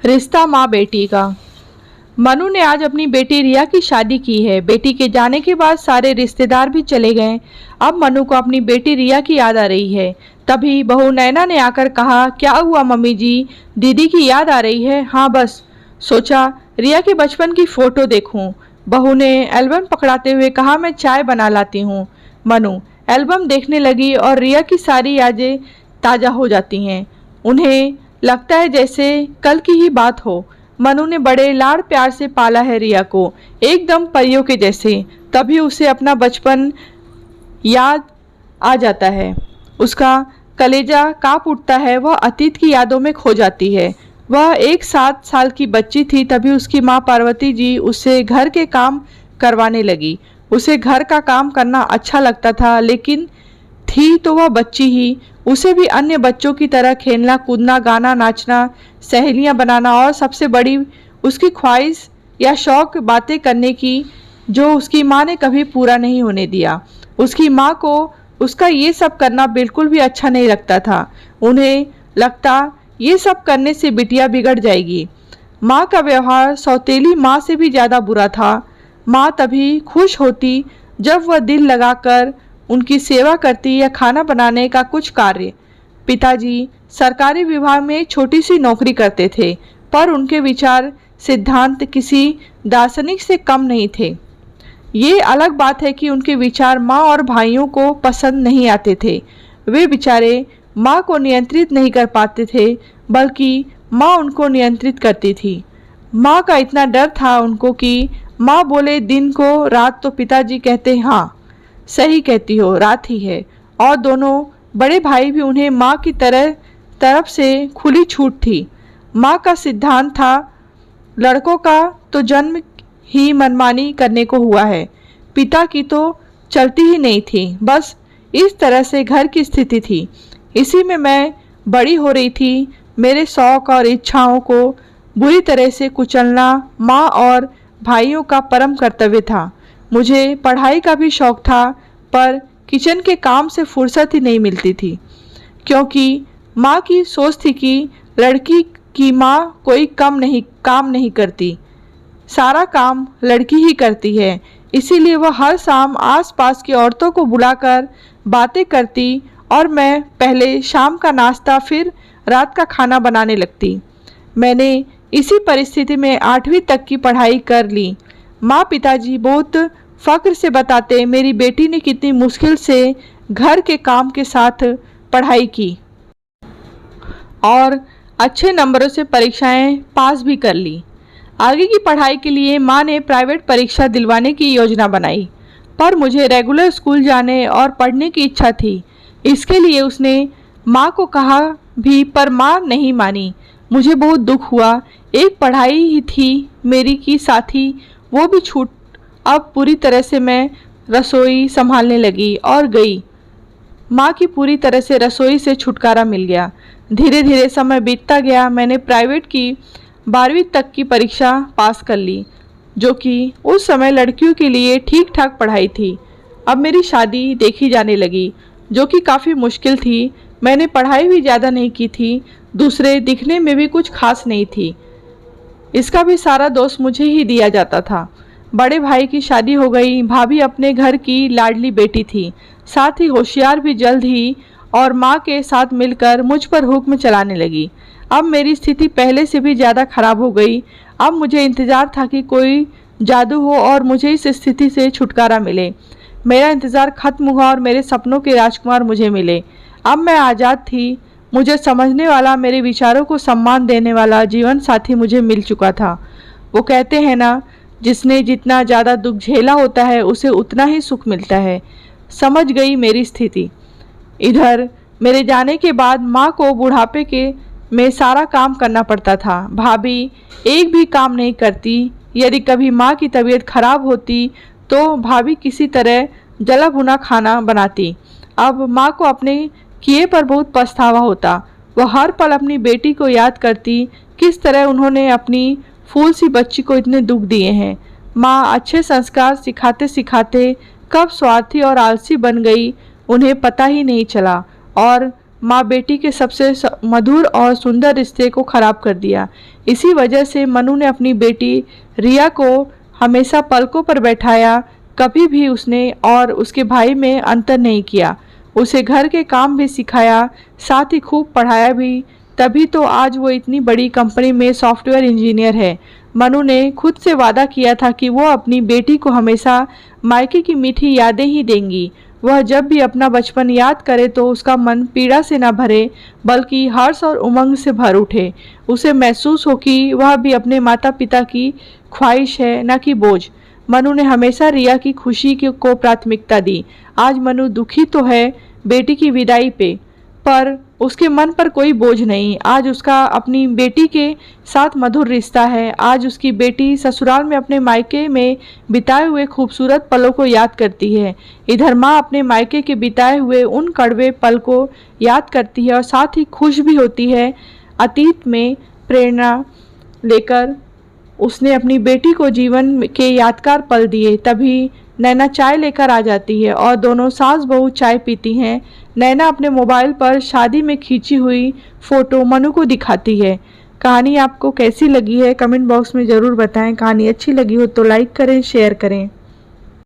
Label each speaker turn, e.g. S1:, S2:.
S1: रिश्ता माँ बेटी का। मनु ने आज अपनी बेटी रिया की शादी की है। बेटी के जाने के बाद सारे रिश्तेदार भी चले गए। अब मनु को अपनी बेटी रिया की याद आ रही है। तभी बहू नैना ने आकर कहा, क्या हुआ मम्मी जी, दीदी की याद आ रही है? हाँ बस सोचा रिया के बचपन की फोटो देखूं। बहू ने एल्बम पकड़ाते हुए कहा, मैं चाय बना लाती हूँ। मनु एल्बम देखने लगी और रिया की सारी यादें ताज़ा हो जाती हैं। उन्हें लगता है जैसे कल की ही बात हो। मनु ने बड़े लाड़ प्यार से पाला है रिया को, एकदम परियों के जैसे। तभी उसे अपना बचपन याद आ जाता है। उसका कलेजा कांप उठता है। वह अतीत की यादों में खो जाती है। वह एक 7 साल की बच्ची थी, तभी उसकी माँ पार्वती जी उससे घर के काम करवाने लगी। उसे घर का काम करना अच्छा लगता था, लेकिन थी तो वह बच्ची ही। उसे भी अन्य बच्चों की तरह खेलना कूदना, गाना नाचना, सहेलियां बनाना और सबसे बड़ी उसकी ख्वाहिश या शौक बातें करने की, जो उसकी माँ ने कभी पूरा नहीं होने दिया। उसकी माँ को उसका ये सब करना बिल्कुल भी अच्छा नहीं लगता था। उन्हें लगता ये सब करने से बिटिया बिगड़ जाएगी। माँ का व्यवहार सौतेली माँ से भी ज़्यादा बुरा था। माँ तभी खुश होती जब वह दिल लगाकर उनकी सेवा करती या खाना बनाने का कुछ कार्य। पिताजी सरकारी विभाग में एक छोटी सी नौकरी करते थे, पर उनके विचार सिद्धांत किसी दार्शनिक से कम नहीं थे। ये अलग बात है कि उनके विचार माँ और भाइयों को पसंद नहीं आते थे। वे बेचारे माँ को नियंत्रित नहीं कर पाते थे, बल्कि माँ उनको नियंत्रित करती थी। माँ का इतना डर था उनको कि माँ बोले दिन को रात, तो पिताजी कहते हाँ सही कहती हो, रात ही है। और दोनों बड़े भाई भी उन्हें माँ की तरफ से खुली छूट थी। माँ का सिद्धांत था, लड़कों का तो जन्म ही मनमानी करने को हुआ है, पिता की तो चलती ही नहीं थी। बस इस तरह से घर की स्थिति थी। इसी में मैं बड़ी हो रही थी। मेरे शौक और इच्छाओं को बुरी तरह से कुचलना माँ और भाइयों का परम कर्तव्य था। मुझे पढ़ाई का भी शौक था, पर किचन के काम से फुर्सत ही नहीं मिलती थी, क्योंकि माँ की सोच थी कि लड़की की माँ कोई काम नहीं करती, सारा काम लड़की ही करती है। इसीलिए वह हर शाम आसपास की औरतों को बुलाकर बातें करती और मैं पहले शाम का नाश्ता फिर रात का खाना बनाने लगती। मैंने इसी परिस्थिति में 8वीं तक की पढ़ाई कर ली। माँ पिताजी बहुत फक्र से बताते मेरी बेटी ने कितनी मुश्किल से घर के काम के साथ पढ़ाई की और अच्छे नंबरों से परीक्षाएं पास भी कर ली। आगे की पढ़ाई के लिए माँ ने प्राइवेट परीक्षा दिलवाने की योजना बनाई, पर मुझे रेगुलर स्कूल जाने और पढ़ने की इच्छा थी। इसके लिए उसने माँ को कहा भी, पर माँ नहीं मानी। मुझे बहुत दुख हुआ। एक पढ़ाई ही थी मेरी की साथी, वो भी छूट। अब पूरी तरह से मैं रसोई संभालने लगी और गई। माँ की पूरी तरह से रसोई से छुटकारा मिल गया। धीरे धीरे समय बीतता गया। मैंने प्राइवेट की 12वीं तक की परीक्षा पास कर ली, जो कि उस समय लड़कियों के लिए ठीक ठाक पढ़ाई थी। अब मेरी शादी देखी जाने लगी, जो कि काफ़ी मुश्किल थी। मैंने पढ़ाई भी ज़्यादा नहीं की थी, दूसरे दिखने में भी कुछ खास नहीं थी। इसका भी सारा दोष मुझे ही दिया जाता था। बड़े भाई की शादी हो गई। भाभी अपने घर की लाडली बेटी थी, साथ ही होशियार भी जल्द ही, और माँ के साथ मिलकर मुझ पर हुक्म चलाने लगी। अब मेरी स्थिति पहले से भी ज़्यादा खराब हो गई। अब मुझे इंतज़ार था कि कोई जादू हो और मुझे इस स्थिति से छुटकारा मिले। मेरा इंतज़ार खत्म हुआ और मेरे सपनों के राजकुमार मुझे मिले। अब मैं आज़ाद थी। मुझे समझने वाला, मेरे विचारों को सम्मान देने वाला जीवन साथी मुझे मिल चुका था। वो कहते हैं ना, जिसने जितना ज़्यादा दुख झेला होता है उसे उतना ही सुख मिलता है। समझ गई मेरी स्थिति। इधर मेरे जाने के बाद माँ को बुढ़ापे के में सारा काम करना पड़ता था। भाभी एक भी काम नहीं करती। यदि कभी माँ की तबीयत खराब होती तो भाभी किसी तरह जला भुना खाना बनाती। अब माँ को अपने किए पर बहुत पछतावा होता। वह हर पल अपनी बेटी को याद करती, किस तरह उन्होंने अपनी फूल सी बच्ची को इतने दुख दिए हैं। माँ अच्छे संस्कार सिखाते सिखाते कब स्वार्थी और आलसी बन गई उन्हें पता ही नहीं चला। और माँ बेटी के सबसे मधुर और सुंदर रिश्ते को खराब कर दिया। इसी वजह से मनु ने अपनी बेटी रिया को हमेशा पलकों पर बैठाया, कभी भी उसने और उसके भाई में अंतर नहीं किया। उसे घर के काम भी सिखाया, साथ ही खूब पढ़ाया भी। तभी तो आज वो इतनी बड़ी कंपनी में सॉफ्टवेयर इंजीनियर है। मनु ने खुद से वादा किया था कि वो अपनी बेटी को हमेशा मायके की मीठी यादें ही देंगी। वह जब भी अपना बचपन याद करे तो उसका मन पीड़ा से न भरे, बल्कि हर्ष और उमंग से भर उठे। उसे महसूस हो कि वह भी अपने माता पिता की ख्वाहिश है, न कि बोझ। मनु ने हमेशा रिया की खुशी को प्राथमिकता दी। आज मनु दुखी तो है बेटी की विदाई पे, पर उसके मन पर कोई बोझ नहीं। आज उसका अपनी बेटी के साथ मधुर रिश्ता है। आज उसकी बेटी ससुराल में अपने मायके में बिताए हुए खूबसूरत पलों को याद करती है। इधर माँ अपने मायके के बिताए हुए उन कड़वे पल को याद करती है और साथ ही खुश भी होती है। अतीत में प्रेरणा लेकर उसने अपनी बेटी को जीवन के यादगार पल दिए। तभी नैना चाय लेकर आ जाती है और दोनों सास बहू चाय पीती हैं। नैना अपने मोबाइल पर शादी में खींची हुई फ़ोटो मनु को दिखाती है। कहानी आपको कैसी लगी है कमेंट बॉक्स में ज़रूर बताएं। कहानी अच्छी लगी हो तो लाइक करें, शेयर करें।